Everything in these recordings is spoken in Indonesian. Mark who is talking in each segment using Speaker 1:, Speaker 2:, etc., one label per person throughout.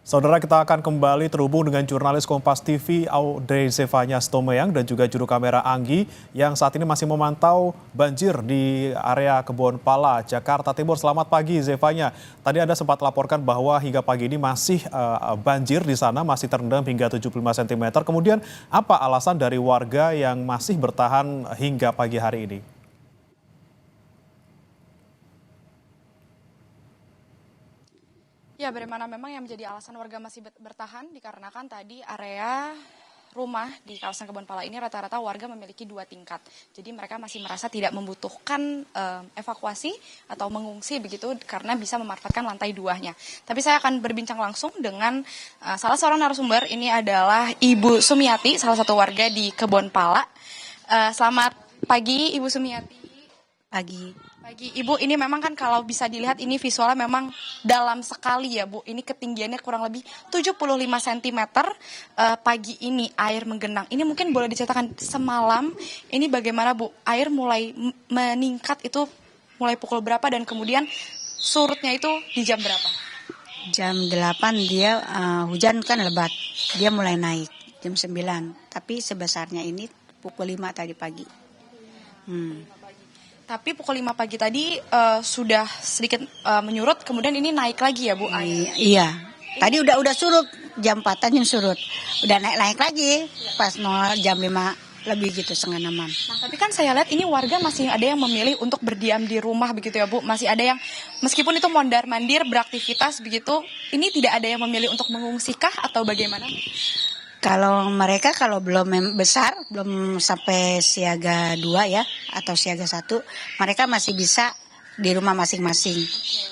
Speaker 1: Saudara, kita akan kembali terhubung dengan jurnalis Kompas TV Audrey Zefanya Stomeyang dan juga juru kamera Anggi yang saat ini masih memantau banjir di area Kebon Pala, Jakarta Timur. Selamat pagi Zefanya. Tadi Anda sempat laporkan bahwa hingga pagi ini masih banjir di sana, masih terendam hingga 75 cm. Kemudian apa alasan dari warga yang masih bertahan hingga pagi hari ini?
Speaker 2: Ya, bagaimana memang yang menjadi alasan warga masih bertahan dikarenakan tadi area rumah di kawasan Kebon Pala ini rata-rata warga memiliki 2 tingkat. Jadi mereka masih merasa tidak membutuhkan evakuasi atau mengungsi begitu karena bisa memanfaatkan lantai 2-nya. Tapi saya akan berbincang langsung dengan salah seorang narasumber. Ini adalah Ibu Sumiati, salah satu warga di Kebon Pala. Selamat pagi Ibu Sumiati.
Speaker 3: Pagi.
Speaker 2: Ibu, ini memang kan kalau bisa dilihat ini visualnya memang dalam sekali ya Bu. Ini ketinggiannya kurang lebih 75 cm pagi ini air menggenang. Ini mungkin boleh diceritakan semalam ini bagaimana Bu? Air mulai meningkat itu mulai pukul berapa dan kemudian surutnya itu di jam berapa?
Speaker 3: Jam 8 dia hujan kan lebat. Dia mulai naik jam 9. Tapi sebesarnya ini pukul 5 tadi pagi.
Speaker 2: Tapi pukul 5 pagi tadi sudah sedikit menyurut, kemudian ini naik lagi ya Bu?
Speaker 3: Iya, tadi udah surut, jam 4-an yang surut. Udah naik lagi, pas jam 5 lebih gitu, setengah 6-an.
Speaker 2: Nah, tapi kan saya lihat ini warga masih ada yang memilih untuk berdiam di rumah begitu ya Bu? Masih ada yang, meskipun itu mondar-mandir, beraktivitas begitu, ini tidak ada yang memilih untuk mengungsikah atau bagaimana?
Speaker 3: Kalau mereka kalau belum besar, belum sampai siaga 2 ya, atau siaga 1, mereka masih bisa di rumah masing-masing.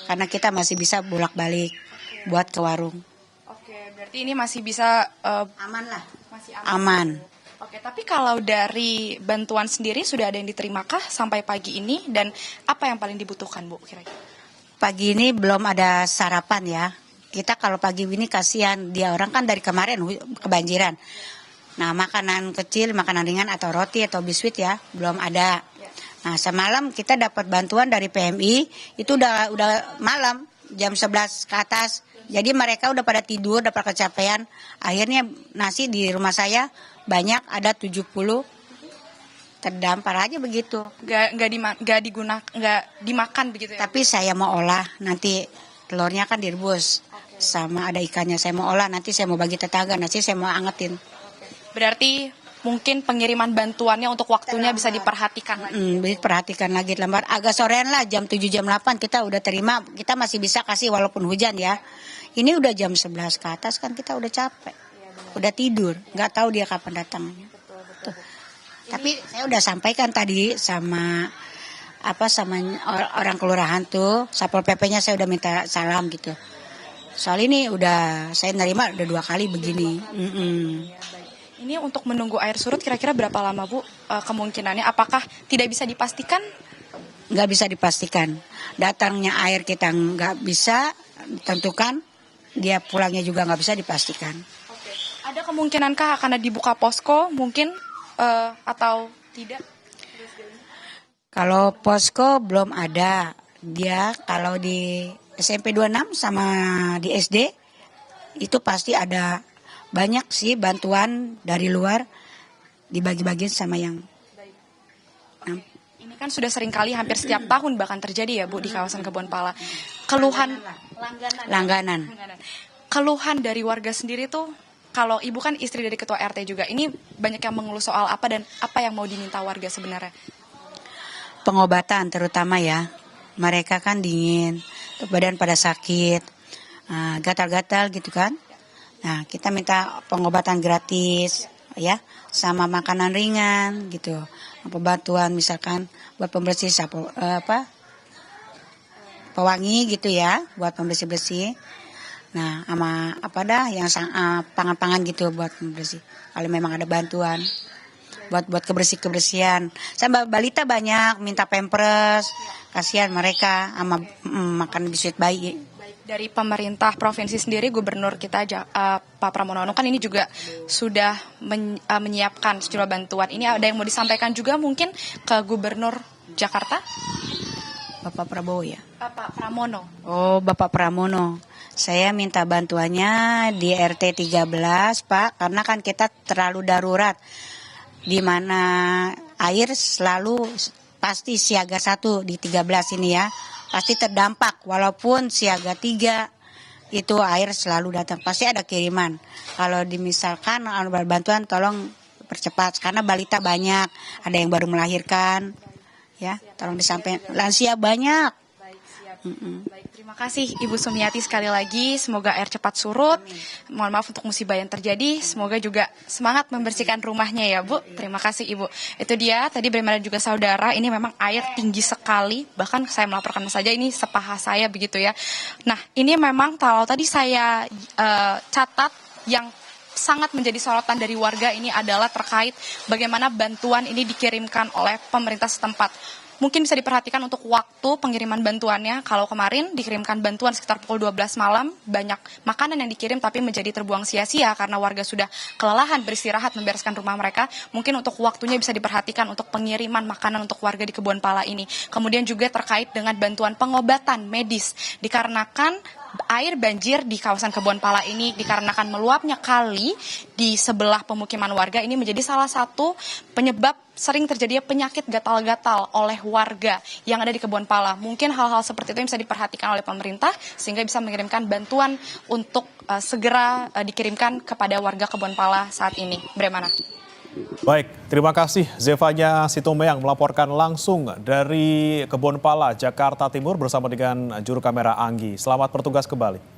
Speaker 3: Karena kita masih bisa bolak-balik buat ke warung.
Speaker 2: Oke, berarti ini masih bisa
Speaker 3: aman lah.
Speaker 2: Masih
Speaker 3: aman.
Speaker 2: Oke, tapi kalau dari bantuan sendiri sudah ada yang diterimakah sampai pagi ini dan apa yang paling dibutuhkan Bu kira-kira?
Speaker 3: Pagi ini belum ada sarapan ya. Kita kalau pagi ini kasihan, dia orang kan dari kemarin kebanjiran. Nah, makanan kecil, makanan ringan atau roti atau biskuit ya, belum ada. Nah, semalam kita dapat bantuan dari PMI, itu udah malam, jam 11 ke atas. Jadi mereka udah pada tidur, udah pada kecapean. Akhirnya nasi di rumah saya banyak, ada 70. Terdampar aja begitu.
Speaker 2: Nggak dimakan begitu ya?
Speaker 3: Tapi saya mau olah, nanti telurnya kan direbus. Sama ada ikannya, saya mau olah, nanti saya mau bagi tetangga, nanti saya mau angetin.
Speaker 2: Berarti mungkin pengiriman bantuannya untuk waktunya bisa diperhatikan lagi.
Speaker 3: Diperhatikan lagi lambat, agak sorean lah, jam 7 jam 8 kita udah terima, kita masih bisa kasih walaupun hujan ya. Ini udah jam 11 ke atas kan kita udah capek, udah tidur, nggak tahu dia kapan datangnya. Tapi saya udah sampaikan tadi sama orang kelurahan tuh, Satpol PP-nya saya udah minta salam gitu. Soal ini udah saya nerima udah 2 kali begini.
Speaker 2: Ini untuk menunggu air surut kira-kira berapa lama Bu kemungkinannya? Apakah tidak bisa dipastikan?
Speaker 3: Nggak bisa dipastikan. Datangnya air kita nggak bisa tentukan, dia pulangnya juga nggak bisa dipastikan.
Speaker 2: Oke. Ada kemungkinankah akan dibuka posko mungkin atau tidak?
Speaker 3: Kalau posko belum ada. Dia kalau di SMP 26 sama di SD itu pasti ada banyak sih bantuan dari luar dibagi-bagi sama yang.
Speaker 2: Ini kan sudah sering kali hampir setiap tahun bahkan terjadi ya Bu di kawasan Kebon Pala. Keluhan
Speaker 3: langganan.
Speaker 2: Keluhan dari warga sendiri tuh, kalau Ibu kan istri dari ketua RT juga, ini banyak yang mengeluh soal apa dan apa yang mau diminta warga sebenarnya?
Speaker 3: Pengobatan terutama ya. Mereka kan dingin, badan pada sakit, gatal-gatal gitu kan. Nah, kita minta pengobatan gratis ya, sama makanan ringan gitu. Bantuan misalkan buat pembersih pewangi gitu ya, buat pembersih-bersih. Nah, sama yang pangan-pangan gitu buat pembersih. Kalau memang ada bantuan buat kebersihan. Sama balita banyak minta pampers, kasihan mereka sama makan biskuit bayi.
Speaker 2: Dari pemerintah provinsi sendiri, Gubernur kita Pak Pramono Anung kan ini juga sudah menyiapkan sejumlah bantuan. Ini ada yang mau disampaikan juga mungkin ke Gubernur Jakarta?
Speaker 3: Bapak Prabowo ya.
Speaker 2: Pak Pramono.
Speaker 3: Oh, Bapak Pramono. Saya minta bantuannya di RT 13, Pak, karena kan kita terlalu darurat. Di mana air selalu pasti siaga 1 di 13 ini ya. Pasti terdampak walaupun siaga 3 itu air selalu datang. Pasti ada kiriman. Kalau dimisalkan bantuan tolong percepat karena balita banyak, ada yang baru melahirkan. Ya, tolong disampaikan. Lansia banyak.
Speaker 2: Baik, terima kasih Ibu Sumiati sekali lagi. Semoga air cepat surut. Mohon maaf untuk musibah yang terjadi. Semoga juga semangat membersihkan rumahnya ya Bu. Terima kasih Ibu. Itu dia tadi bagaimana juga saudara. Ini memang air tinggi sekali. Bahkan saya melaporkan saja ini sepaha saya begitu ya. Nah ini memang kalau tadi saya catat yang sangat menjadi sorotan dari warga ini adalah terkait bagaimana bantuan ini dikirimkan oleh pemerintah setempat. Mungkin bisa diperhatikan untuk waktu pengiriman bantuannya. Kalau kemarin dikirimkan bantuan sekitar pukul 12 malam, banyak makanan yang dikirim tapi menjadi terbuang sia-sia karena warga sudah kelelahan beristirahat membereskan rumah mereka. Mungkin untuk waktunya bisa diperhatikan untuk pengiriman makanan untuk warga di Kebon Pala ini. Kemudian juga terkait dengan bantuan pengobatan medis. Dikarenakan air banjir di kawasan Kebon Pala ini dikarenakan meluapnya kali di sebelah pemukiman warga ini menjadi salah satu penyebab sering terjadinya penyakit gatal-gatal oleh warga yang ada di Kebon Pala. Mungkin hal-hal seperti itu yang bisa diperhatikan oleh pemerintah sehingga bisa mengirimkan bantuan untuk segera dikirimkan kepada warga Kebon Pala saat ini. Bagaimana?
Speaker 1: Baik, terima kasih Zevanya Sitomeyang melaporkan langsung dari Kebon Pala, Jakarta Timur bersama dengan juru kamera Anggi. Selamat bertugas kembali.